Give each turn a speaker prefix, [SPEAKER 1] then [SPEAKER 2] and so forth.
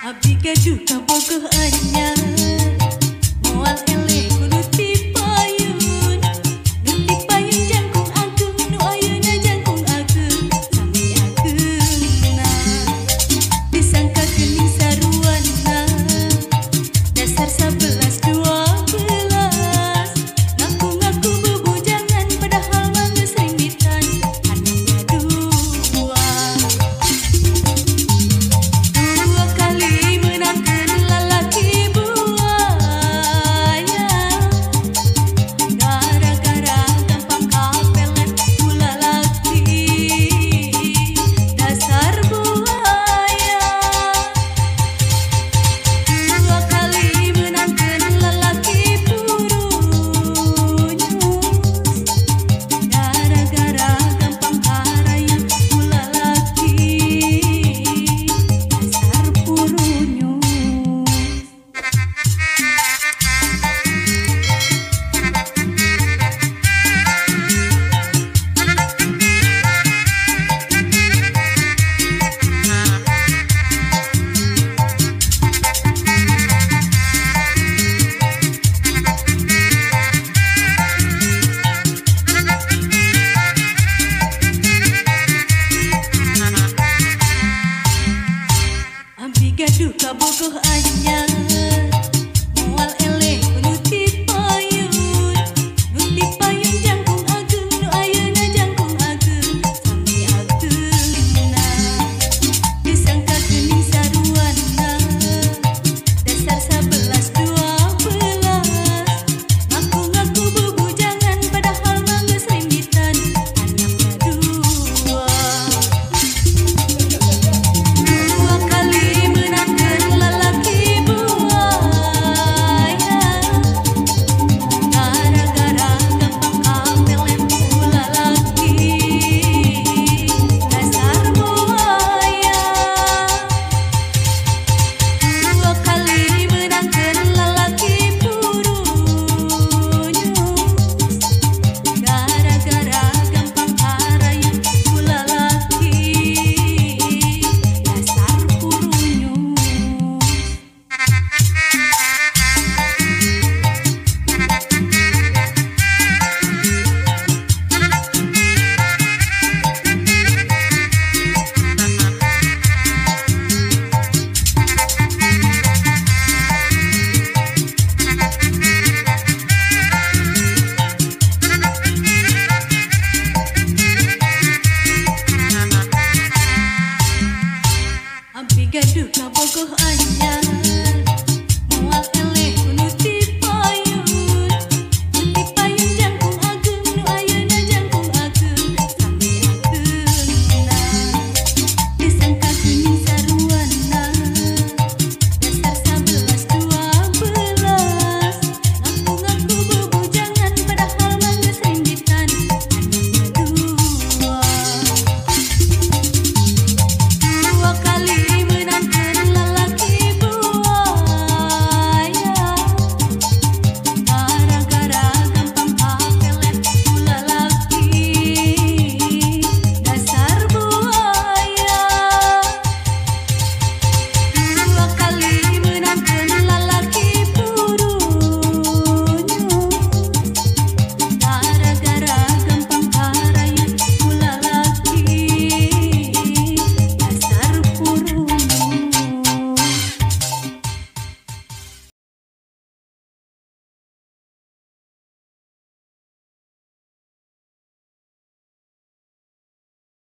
[SPEAKER 1] Abdi gaduh kabogoh anyar moal eleh kudu tipayun nu tipayun jangkung agung nu ayeuna jangkung agung sami ageungna disangka geuning saruana dasar 11-12 ngaku-ngaku bebujangan padahal mah geus rimbitan anaknya dua kali menangkeun lalaki buaya gara-gara gampang kapelet ku lalaki dasar buaya dua kali menangkeun lalaki purunyus gara-gara gampang harayu ku lalaki dasar purunyus. Abdi gaduh kabogoh anyar moal eleh kudu tipayun nu tipayun jangkung agung nu ayeuna jangkung agung sami ageungna disangka geuning saruana dasar 11-12 ngaku-ngaku bebujangan padahal mah geus rimbitan anaknya dua kali menangkeun lalaki buaya gara-gara gampang kapelet ku lalaki dasar buaya dua kali menangkeun lalaki purunyus gara-gara gampang harayu ku lalaki dasar purunyus. Abdi gaduh kabogoh anyar